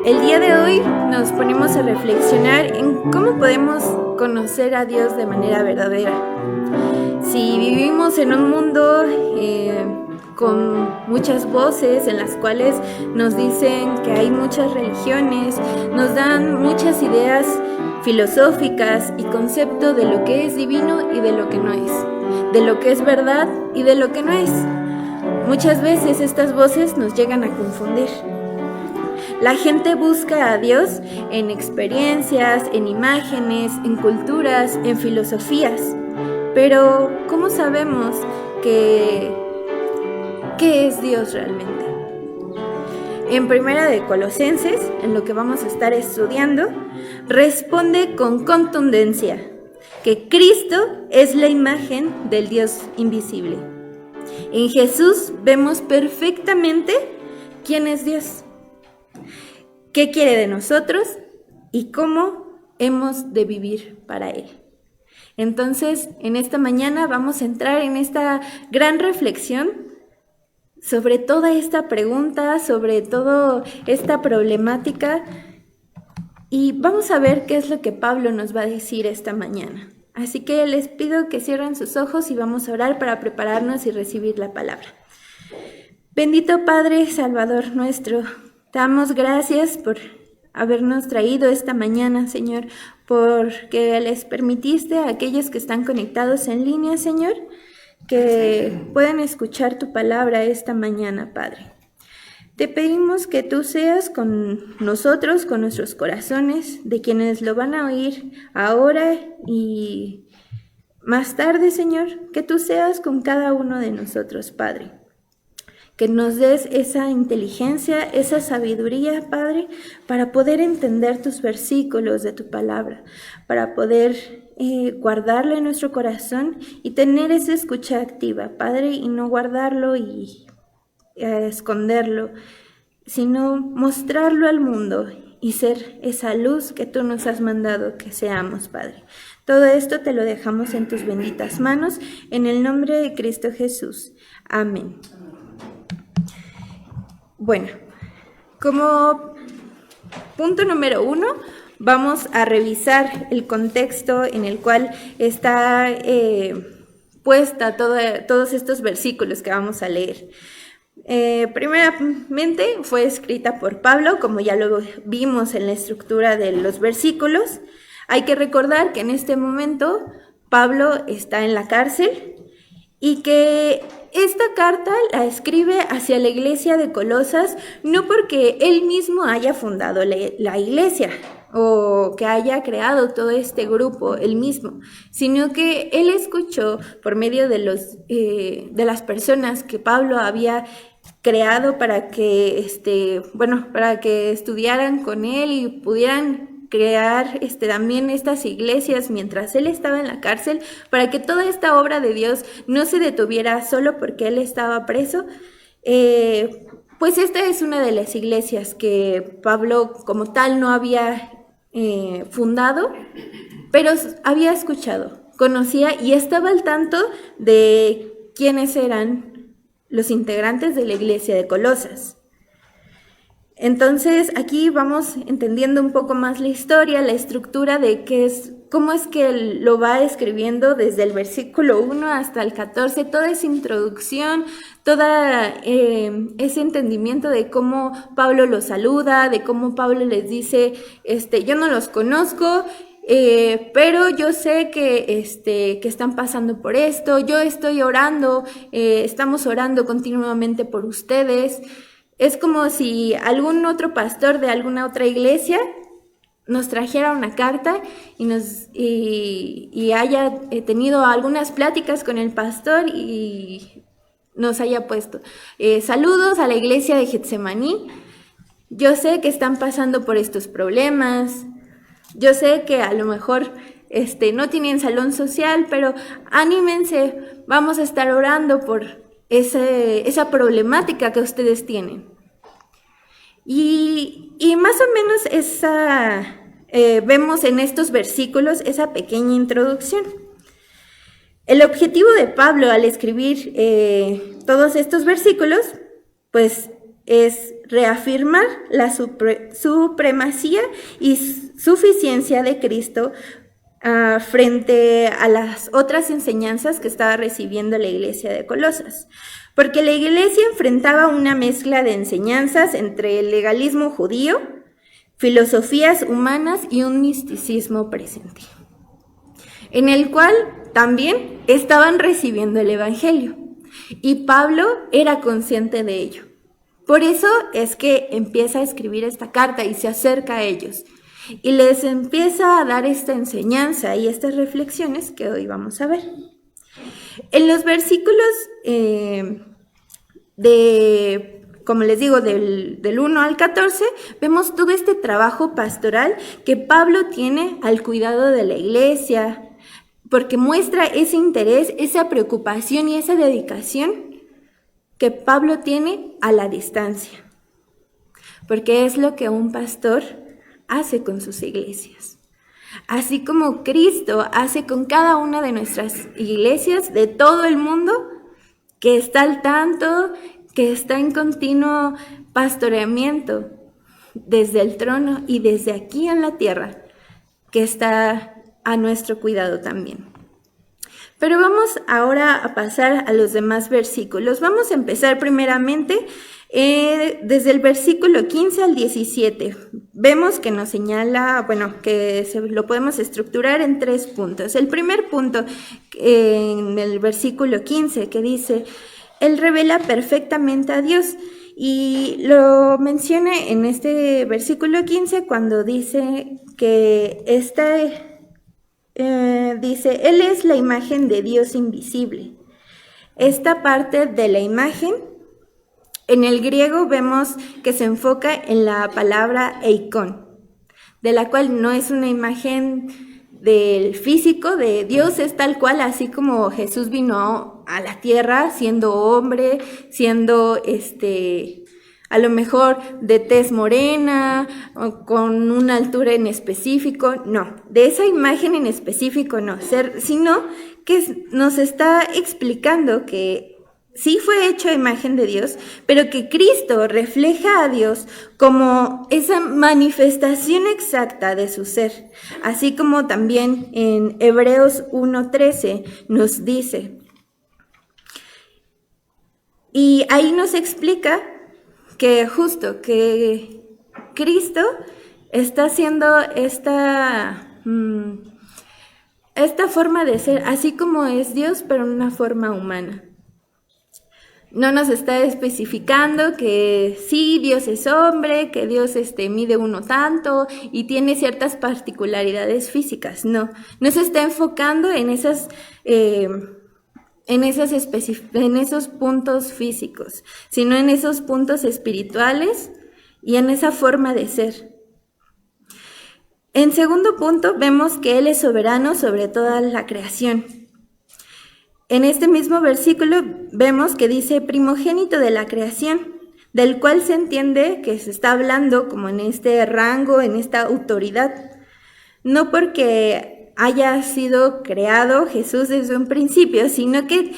El día de hoy nos ponemos a reflexionar en cómo podemos conocer a Dios de manera verdadera. Si vivimos en un mundo con muchas voces en las cuales nos dicen que hay muchas religiones, nos dan muchas ideas filosóficas y concepto de lo que es divino y de lo que no es, de lo que es verdad y de lo que no es. Muchas veces estas voces nos llegan a confundir. La gente busca a Dios en experiencias, en imágenes, en culturas, en filosofías. Pero, ¿cómo sabemos qué es Dios realmente? En Primera de Colosenses, en lo que vamos a estar estudiando, responde con contundencia que Cristo es la imagen del Dios invisible. En Jesús vemos perfectamente quién es Dios, qué quiere de nosotros y cómo hemos de vivir para Él. Entonces, en esta mañana vamos a entrar en esta gran reflexión sobre toda esta pregunta, sobre toda esta problemática, y vamos a ver qué es lo que Pablo nos va a decir esta mañana. Así que les pido que cierren sus ojos y vamos a orar para prepararnos y recibir la palabra. Bendito Padre, Salvador nuestro, te damos gracias por habernos traído esta mañana, Señor, porque les permitiste a aquellos que están conectados en línea, Señor, que puedan escuchar tu palabra esta mañana, Padre. Te pedimos que tú seas con nosotros, con nuestros corazones, de quienes lo van a oír ahora y más tarde, Señor, que tú seas con cada uno de nosotros, Padre. Que nos des esa inteligencia, esa sabiduría, Padre, para poder entender tus versículos de tu palabra, para poder guardarlo en nuestro corazón y tener esa escucha activa, Padre, y no guardarlo y esconderlo, sino mostrarlo al mundo y ser esa luz que tú nos has mandado que seamos, Padre. Todo esto te lo dejamos en tus benditas manos, en el nombre de Cristo Jesús. Amén. Bueno, como punto número 1, vamos a revisar el contexto en el cual está puesta todos estos versículos que vamos a leer. Primeramente fue escrita por Pablo, como ya lo vimos en la estructura de los versículos. Hay que recordar que en este momento Pablo está en la cárcel y que esta carta la escribe hacia la iglesia de Colosas, no porque él mismo haya fundado la iglesia o que haya creado todo este grupo él mismo, sino que él escuchó por medio de las personas que Pablo había creado para que estudiaran con él y pudieran crear también estas iglesias mientras él estaba en la cárcel, para que toda esta obra de Dios no se detuviera solo porque él estaba preso. Pues esta es una de las iglesias que Pablo como tal no había fundado, pero había escuchado, conocía y estaba al tanto de quiénes eran los integrantes de la iglesia de Colosas. Entonces aquí vamos entendiendo un poco más la historia, la estructura de cómo es que él lo va escribiendo desde el versículo 1 hasta el 14, toda esa introducción, toda ese entendimiento de cómo Pablo los saluda, de cómo Pablo les dice, yo no los conozco, pero yo sé que están pasando por esto, yo estoy orando, estamos orando continuamente por ustedes. Es como si algún otro pastor de alguna otra iglesia nos trajera una carta y haya tenido algunas pláticas con el pastor y nos haya puesto saludos a la iglesia de Getsemaní. Yo sé que están pasando por estos problemas. Yo sé que a lo mejor no tienen salón social, pero anímense, vamos a estar orando por esa problemática que ustedes tienen. Y más o menos vemos en estos versículos esa pequeña introducción. El objetivo de Pablo al escribir todos estos versículos, pues es reafirmar la supremacía y suficiencia de Cristo frente a las otras enseñanzas que estaba recibiendo la iglesia de Colosas. Porque la iglesia enfrentaba una mezcla de enseñanzas entre el legalismo judío, filosofías humanas y un misticismo presente, en el cual también estaban recibiendo el evangelio. Y Pablo era consciente de ello. Por eso es que empieza a escribir esta carta y se acerca a ellos. Y les empieza a dar esta enseñanza y estas reflexiones que hoy vamos a ver. En los versículos como les digo, del 1 al 14, vemos todo este trabajo pastoral que Pablo tiene al cuidado de la iglesia, porque muestra ese interés, esa preocupación y esa dedicación que Pablo tiene a la distancia, porque es lo que un pastor hace con sus iglesias. Así como Cristo hace con cada una de nuestras iglesias de todo el mundo, que está al tanto, que está en continuo pastoreamiento desde el trono y desde aquí en la tierra, que está a nuestro cuidado también. Pero vamos ahora a pasar a los demás versículos. Vamos a empezar primeramente desde el versículo 15 al 17. Vemos que nos señala, que lo podemos estructurar en 3 puntos. El primer punto, en el versículo 15, que dice: Él revela perfectamente a Dios. Y lo menciona en este versículo 15 cuando dice que dice, Él es la imagen de Dios invisible. Esta parte de la imagen, en el griego vemos que se enfoca en la palabra eikon, de la cual no es una imagen del físico de Dios, es tal cual, así como Jesús vino a la tierra siendo hombre, siendo a lo mejor de tez morena, o con una altura en específico, no, de esa imagen en específico no, sino que nos está explicando que sí fue hecho a imagen de Dios, pero que Cristo refleja a Dios como esa manifestación exacta de su ser, así como también en Hebreos 1:13 nos dice. Y ahí nos explica que justo que Cristo está haciendo esta forma de ser, así como es Dios, pero en una forma humana. No nos está especificando que sí, Dios es hombre, que Dios mide uno tanto y tiene ciertas particularidades físicas. No se está enfocando en esos puntos físicos, sino en esos puntos espirituales y en esa forma de ser. En segundo punto, vemos que Él es soberano sobre toda la creación. En este mismo versículo vemos que dice primogénito de la creación, del cual se entiende que se está hablando como en este rango, en esta autoridad, no porque haya sido creado Jesús desde un principio, sino que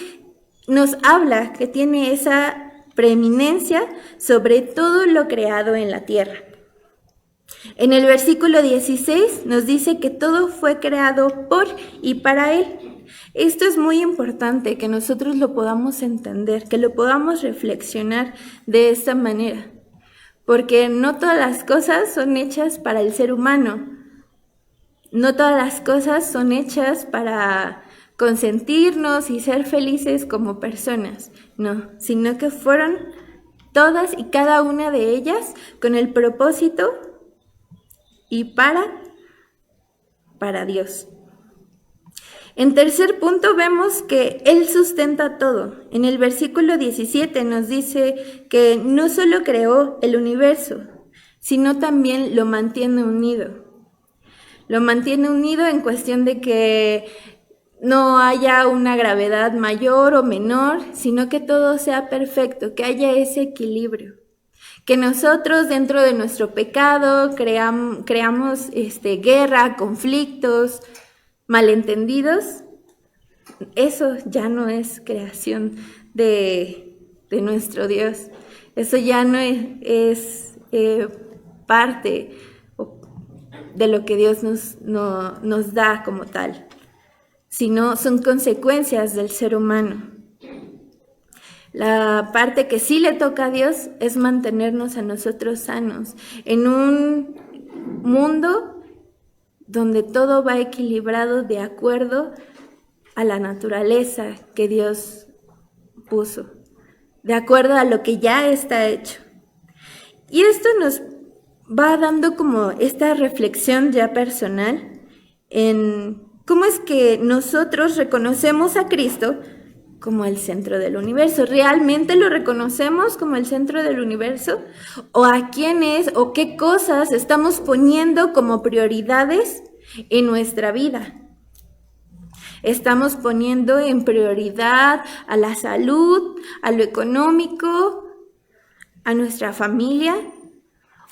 nos habla que tiene esa preeminencia sobre todo lo creado en la tierra. En el versículo 16 nos dice que todo fue creado por y para Él. Esto es muy importante, que nosotros lo podamos entender, que lo podamos reflexionar de esta manera, porque no todas las cosas son hechas para el ser humano, no todas las cosas son hechas para consentirnos y ser felices como personas, no, sino que fueron todas y cada una de ellas con el propósito y para Dios. En tercer punto vemos que Él sustenta todo. En el versículo 17 nos dice que no solo creó el universo, sino también lo mantiene unido. Lo mantiene unido en cuestión de que no haya una gravedad mayor o menor, sino que todo sea perfecto, que haya ese equilibrio. Que nosotros dentro de nuestro pecado creamos guerra, conflictos, malentendidos, eso ya no es creación de nuestro Dios. Eso ya no es parte de lo que Dios nos da como tal, sino son consecuencias del ser humano. La parte que sí le toca a Dios es mantenernos a nosotros sanos en un mundo donde todo va equilibrado de acuerdo a la naturaleza que Dios puso, de acuerdo a lo que ya está hecho. Y esto nos va dando como esta reflexión ya personal en cómo es que nosotros reconocemos a Cristo como el centro del universo. ¿Realmente lo reconocemos como el centro del universo? ¿O a quiénes o qué cosas estamos poniendo como prioridades en nuestra vida? ¿Estamos poniendo en prioridad a la salud, a lo económico, a nuestra familia?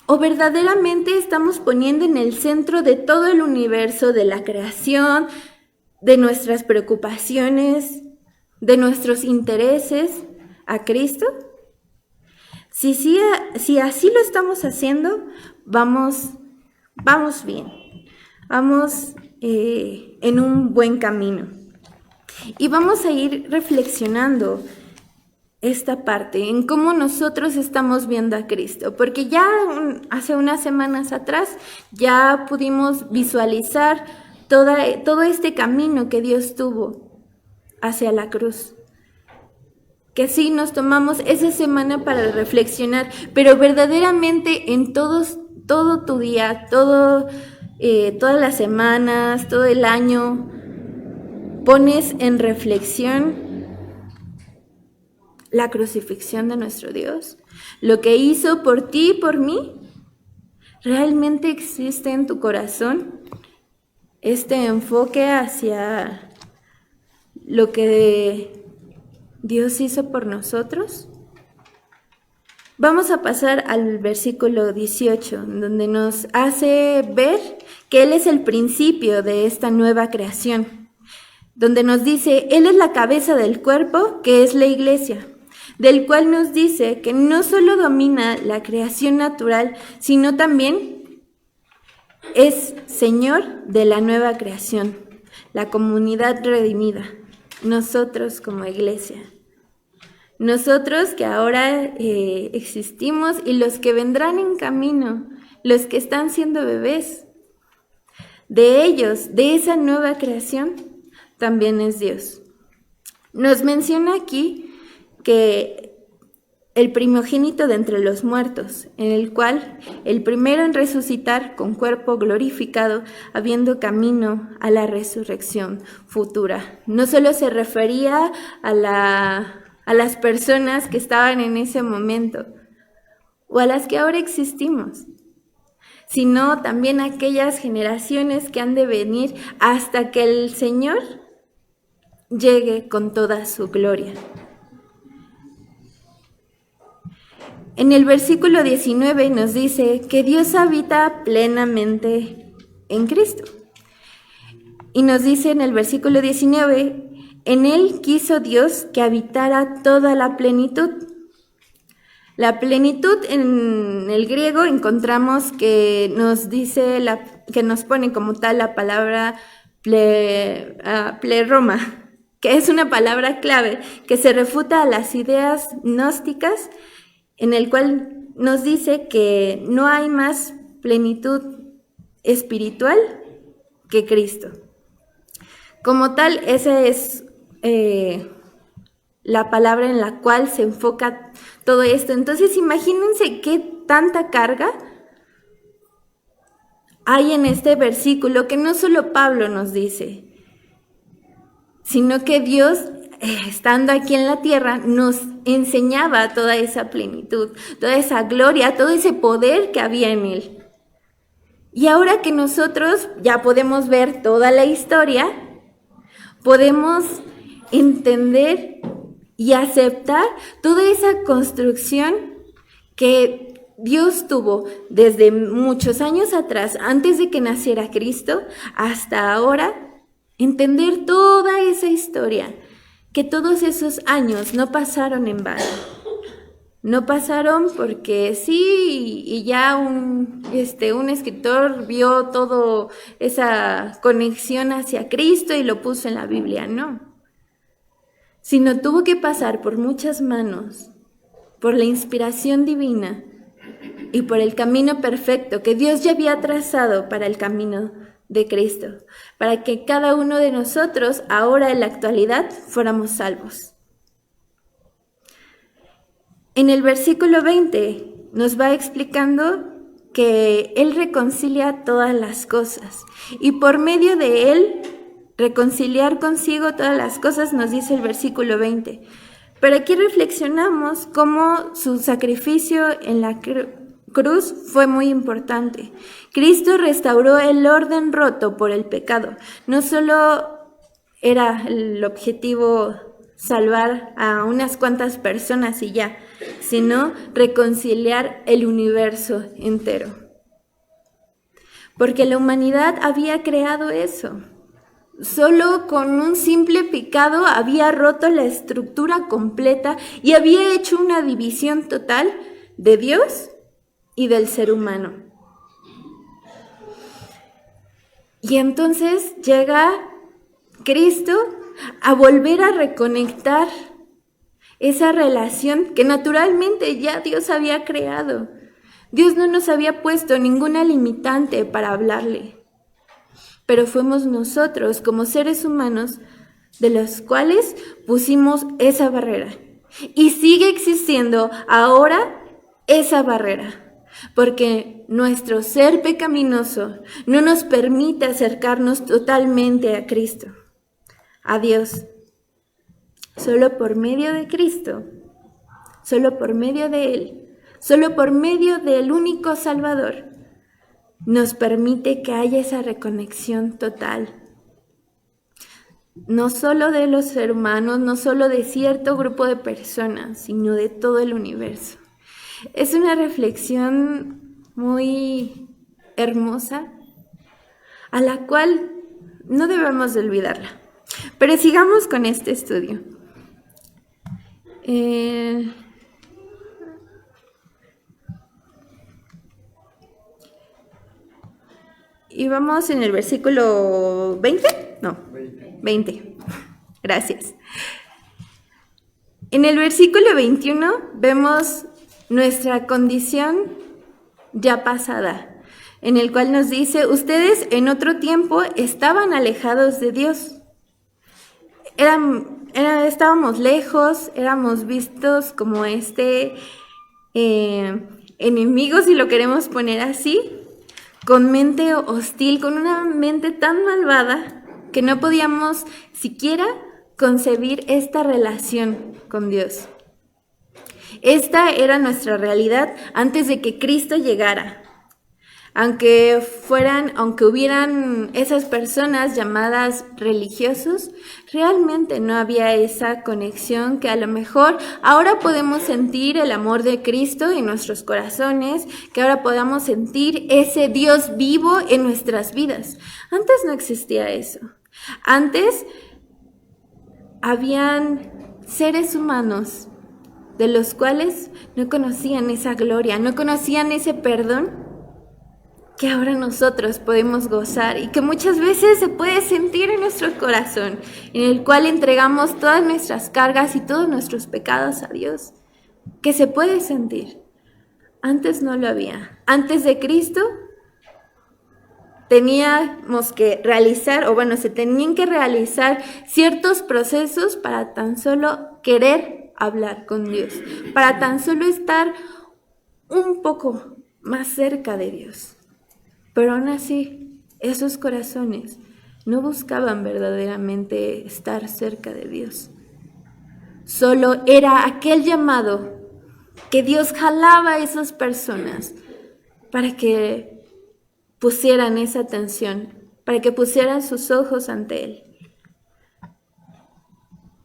¿O verdaderamente estamos poniendo en el centro de todo el universo, de la creación, de nuestras preocupaciones, de nuestros intereses, a Cristo? Si así lo estamos haciendo, vamos bien, vamos en un buen camino. Y vamos a ir reflexionando esta parte, en cómo nosotros estamos viendo a Cristo, porque ya hace unas semanas atrás ya pudimos visualizar todo este camino que Dios tuvo hacia la cruz, que sí nos tomamos esa semana para reflexionar, pero verdaderamente en todo tu día, todas las semanas, todo el año, pones en reflexión la crucifixión de nuestro Dios, lo que hizo por ti y por mí. ¿Realmente existe en tu corazón este enfoque hacia lo que Dios hizo por nosotros? Vamos a pasar al versículo 18, donde nos hace ver que Él es el principio de esta nueva creación, donde nos dice, Él es la cabeza del cuerpo, que es la iglesia, del cual nos dice que no solo domina la creación natural, sino también es Señor de la nueva creación, la comunidad redimida, nosotros como iglesia. Nosotros que ahora existimos y los que vendrán en camino, los que están siendo bebés, de ellos, de esa nueva creación, también es Dios. Nos menciona aquí que el primogénito de entre los muertos, en el cual el primero en resucitar con cuerpo glorificado, habiendo camino a la resurrección futura. No solo se refería a las personas que estaban en ese momento o a las que ahora existimos, sino también a aquellas generaciones que han de venir hasta que el Señor llegue con toda su gloria. En el versículo 19 nos dice que Dios habita plenamente en Cristo. Y nos dice en el versículo 19, en Él quiso Dios que habitara toda la plenitud. La plenitud en el griego encontramos que nos dice, que nos pone como tal la palabra pleroma, que es una palabra clave que se refuta a las ideas gnósticas, en el cual nos dice que no hay más plenitud espiritual que Cristo. Como tal, esa es la palabra en la cual se enfoca todo esto. Entonces, imagínense qué tanta carga hay en este versículo que no solo Pablo nos dice, sino que Dios, estando aquí en la tierra, nos enseñaba toda esa plenitud, toda esa gloria, todo ese poder que había en Él. Y ahora que nosotros ya podemos ver toda la historia, podemos entender y aceptar toda esa construcción que Dios tuvo desde muchos años atrás, antes de que naciera Cristo, hasta ahora, entender toda esa historia, que todos esos años no pasaron en vano. No pasaron porque sí, y ya un escritor vio toda esa conexión hacia Cristo y lo puso en la Biblia, no. Sino tuvo que pasar por muchas manos, por la inspiración divina y por el camino perfecto que Dios ya había trazado para el camino de Cristo, para que cada uno de nosotros, ahora en la actualidad, fuéramos salvos. En el versículo 20 nos va explicando que Él reconcilia todas las cosas y por medio de Él reconciliar consigo todas las cosas, nos dice el versículo 20. Pero aquí reflexionamos cómo su sacrificio en la cruz fue muy importante. Cristo restauró el orden roto por el pecado. No solo era el objetivo salvar a unas cuantas personas y ya, sino reconciliar el universo entero. Porque la humanidad había creado eso. Solo con un simple pecado había roto la estructura completa y había hecho una división total de Dios y del ser humano. Y entonces llega Cristo a volver a reconectar esa relación que naturalmente ya Dios había creado. Dios no nos había puesto ninguna limitante para hablarle, pero fuimos nosotros como seres humanos de los cuales pusimos esa barrera. Y sigue existiendo ahora esa barrera, porque nuestro ser pecaminoso no nos permite acercarnos totalmente a Cristo, a Dios. Solo por medio de Cristo, solo por medio de Él, solo por medio del único Salvador, nos permite que haya esa reconexión total. No solo de los seres humanos, no solo de cierto grupo de personas, sino de todo el universo. Es una reflexión muy hermosa, a la cual no debemos de olvidarla. Pero sigamos con este estudio. Y vamos en el versículo 20, no, 20. Gracias. En el versículo 21 vemos nuestra condición ya pasada, en el cual nos dice, ustedes en otro tiempo estaban alejados de Dios. Estábamos lejos, éramos vistos como enemigos, si lo queremos poner así, con mente hostil, con una mente tan malvada que no podíamos siquiera concebir esta relación con Dios. Esta era nuestra realidad antes de que Cristo llegara. Aunque hubieran esas personas llamadas religiosos, realmente no había esa conexión que a lo mejor ahora podemos sentir el amor de Cristo en nuestros corazones, que ahora podamos sentir ese Dios vivo en nuestras vidas. Antes no existía eso. Antes habían seres humanos de los cuales no conocían esa gloria, no conocían ese perdón que ahora nosotros podemos gozar y que muchas veces se puede sentir en nuestro corazón, en el cual entregamos todas nuestras cargas y todos nuestros pecados a Dios, que se puede sentir. Antes no lo había. Antes de Cristo teníamos que realizar, se tenían que realizar ciertos procesos para tan solo querer hablar con Dios, para tan solo estar un poco más cerca de Dios. Pero aún así, esos corazones no buscaban verdaderamente estar cerca de Dios. Solo era aquel llamado que Dios jalaba a esas personas para que pusieran esa atención, para que pusieran sus ojos ante Él.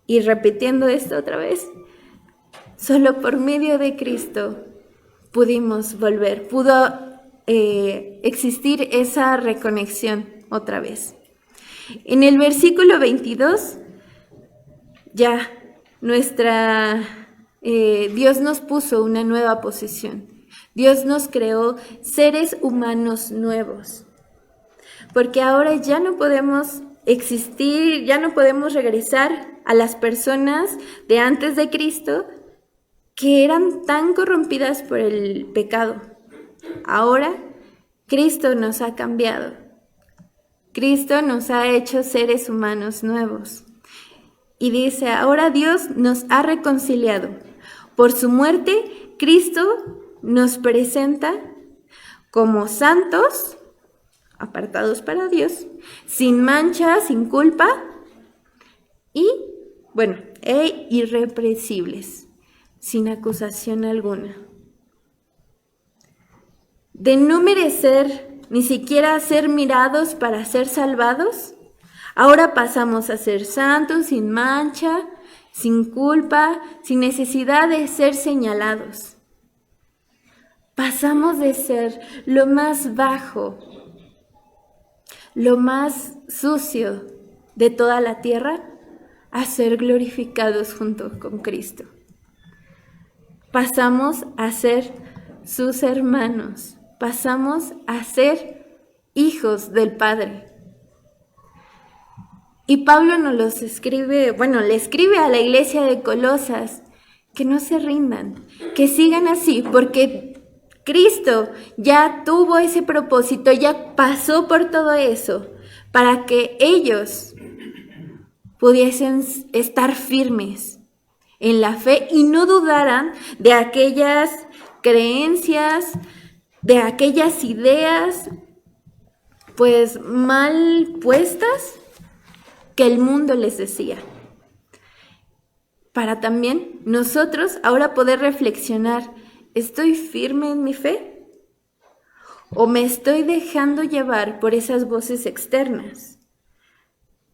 Y repitiendo esto otra vez, solo por medio de Cristo pudimos volver, pudo existir esa reconexión otra vez. En el versículo 22, ya nuestra Dios nos puso una nueva posición. Dios nos creó seres humanos nuevos. Porque ahora ya no podemos existir, ya no podemos regresar a las personas de antes de Cristo que eran tan corrompidas por el pecado. Ahora Cristo nos ha cambiado. Cristo nos ha hecho seres humanos nuevos. Y dice, ahora Dios nos ha reconciliado. Por su muerte, Cristo nos presenta como santos, apartados para Dios, sin mancha, sin culpa y, irrepresibles, sin acusación alguna. De no merecer ni siquiera ser mirados para ser salvados, ahora pasamos a ser santos, sin mancha, sin culpa, sin necesidad de ser señalados. Pasamos de ser lo más bajo, lo más sucio de toda la tierra, a ser glorificados junto con Cristo. Pasamos a ser sus hermanos, pasamos a ser hijos del Padre. Y Pablo le escribe a la iglesia de Colosas que no se rindan, que sigan así, porque Cristo ya tuvo ese propósito, ya pasó por todo eso, para que ellos pudiesen estar firmes en la fe y no dudaran de aquellas creencias, de aquellas ideas, pues mal puestas que el mundo les decía. Para también nosotros ahora poder reflexionar, ¿estoy firme en mi fe? ¿O me estoy dejando llevar por esas voces externas?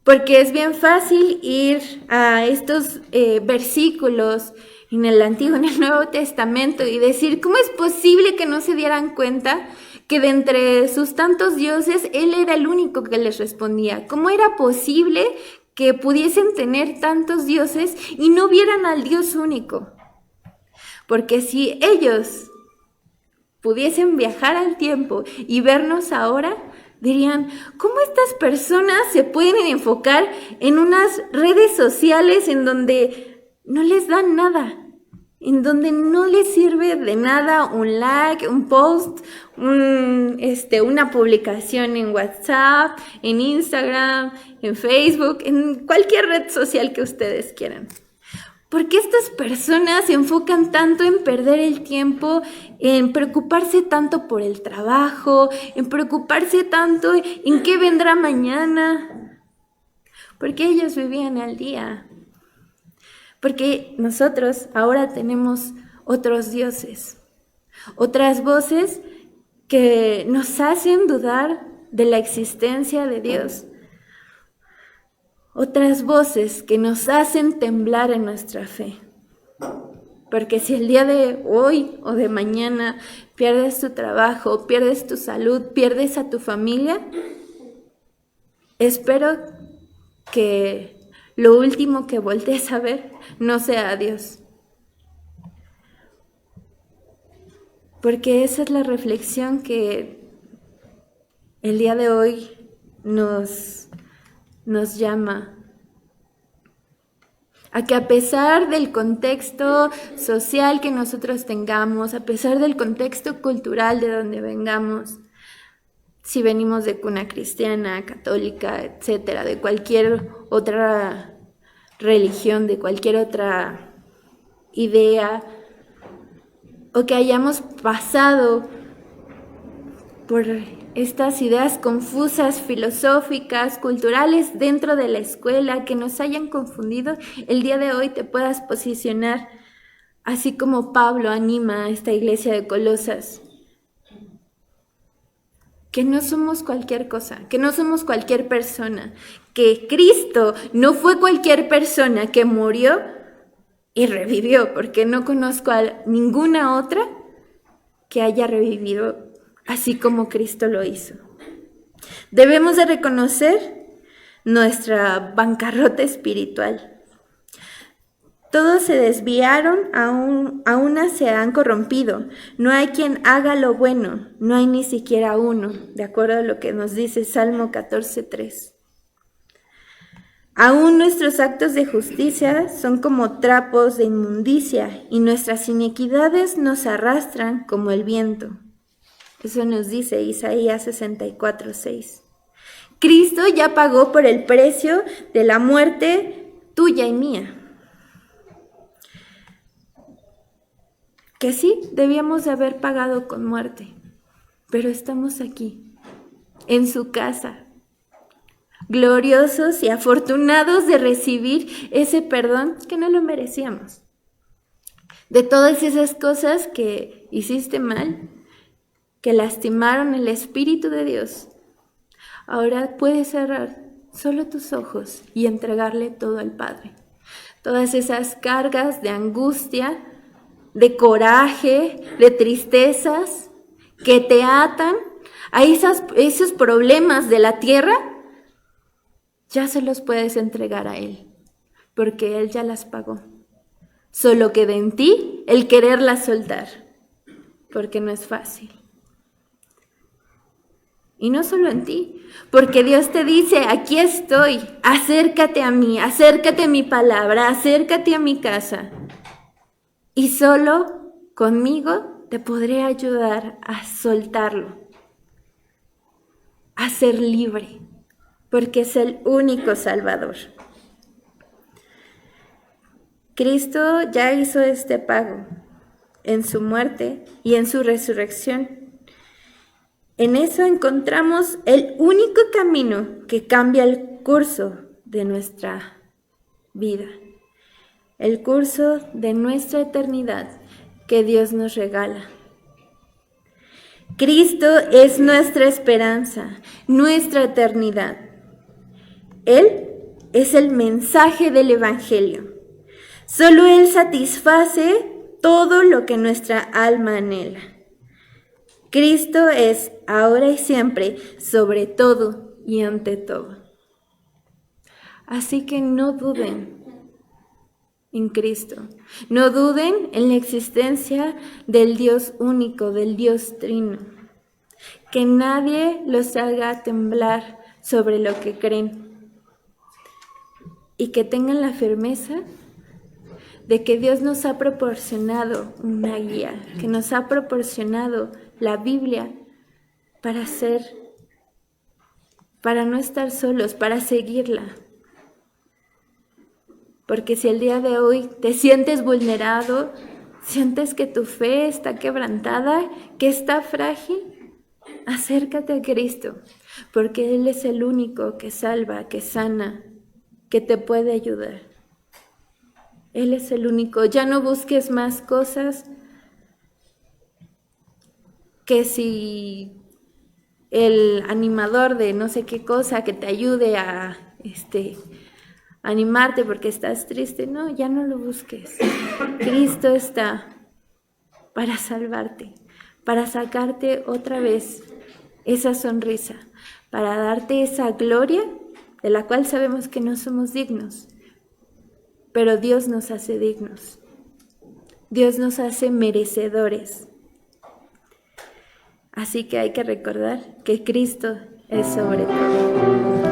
Porque es bien fácil ir a estos versículos en el Antiguo, en el Nuevo Testamento y decir, ¿cómo es posible que no se dieran cuenta que de entre sus tantos dioses, Él era el único que les respondía? ¿Cómo era posible que pudiesen tener tantos dioses y no vieran al Dios único? Porque si ellos pudiesen viajar al tiempo y vernos ahora, dirían, ¿cómo estas personas se pueden enfocar en unas redes sociales en donde no les dan nada? En donde no les sirve de nada un like, un post, una publicación en WhatsApp, en Instagram, en Facebook, en cualquier red social que ustedes quieran. ¿Por qué estas personas se enfocan tanto en perder el tiempo, en preocuparse tanto por el trabajo, en preocuparse tanto en qué vendrá mañana? Porque ellos vivían al día. Porque nosotros ahora tenemos otros dioses, otras voces que nos hacen dudar de la existencia de Dios. Otras voces que nos hacen temblar en nuestra fe. Porque si el día de hoy o de mañana pierdes tu trabajo, pierdes tu salud, pierdes a tu familia, espero que lo último que voltees a ver no sea a Dios. Porque esa es la reflexión que el día de hoy nos llama a que, a pesar del contexto social que nosotros tengamos, a pesar del contexto cultural de donde vengamos, si venimos de cuna cristiana, católica, etcétera, de cualquier otra religión, de cualquier otra idea, o que hayamos pasado por estas ideas confusas, filosóficas, culturales dentro de la escuela, que nos hayan confundido, el día de hoy te puedas posicionar, así como Pablo anima a esta iglesia de Colosas, que no somos cualquier cosa, que no somos cualquier persona, que Cristo no fue cualquier persona que murió y revivió, porque no conozco a ninguna otra que haya revivido así como Cristo lo hizo. Debemos de reconocer nuestra bancarrota espiritual. Todos se desviaron, a una se han corrompido. No hay quien haga lo bueno, no hay ni siquiera uno, de acuerdo a lo que nos dice Salmo 14:3. Aún nuestros actos de justicia son como trapos de inmundicia, y nuestras iniquidades nos arrastran como el viento. Eso nos dice Isaías 64:6. Cristo ya pagó por el precio de la muerte tuya y mía. Que sí, debíamos de haber pagado con muerte, pero estamos aquí, en su casa, gloriosos y afortunados de recibir ese perdón que no lo merecíamos. De todas esas cosas que hiciste mal, que lastimaron el Espíritu de Dios, ahora puedes cerrar solo tus ojos y entregarle todo al Padre. Todas esas cargas de angustia, de coraje, de tristezas que te atan a esos problemas de la tierra, ya se los puedes entregar a Él, porque Él ya las pagó. Solo queda en ti el quererlas soltar, porque no es fácil. Y no solo en ti, porque Dios te dice, aquí estoy, acércate a mí, acércate a mi palabra, acércate a mi casa. Y solo conmigo te podré ayudar a soltarlo, a ser libre, porque es el único Salvador. Cristo ya hizo este pago en su muerte y en su resurrección. En eso encontramos el único camino que cambia el curso de nuestra vida, el curso de nuestra eternidad que Dios nos regala. Cristo es nuestra esperanza, nuestra eternidad. Él es el mensaje del Evangelio. Solo Él satisface todo lo que nuestra alma anhela. Cristo es ahora y siempre, sobre todo y ante todo. Así que no duden en Cristo. No duden en la existencia del Dios único, del Dios trino. Que nadie los haga temblar sobre lo que creen. Y que tengan la firmeza de que Dios nos ha proporcionado una guía, que nos ha proporcionado la Biblia para no estar solos, para seguirla. Porque si el día de hoy te sientes vulnerado, sientes que tu fe está quebrantada, que está frágil, acércate a Cristo, porque Él es el único que salva, que sana, que te puede ayudar. Él es el único. Ya no busques más cosas que si el animador de no sé qué cosa que te ayude a animarte porque estás triste. No, ya no lo busques. Cristo está para salvarte, para sacarte otra vez esa sonrisa, para darte esa gloria de la cual sabemos que no somos dignos, pero Dios nos hace dignos. Dios nos hace merecedores. Así que hay que recordar que Cristo es sobre todo.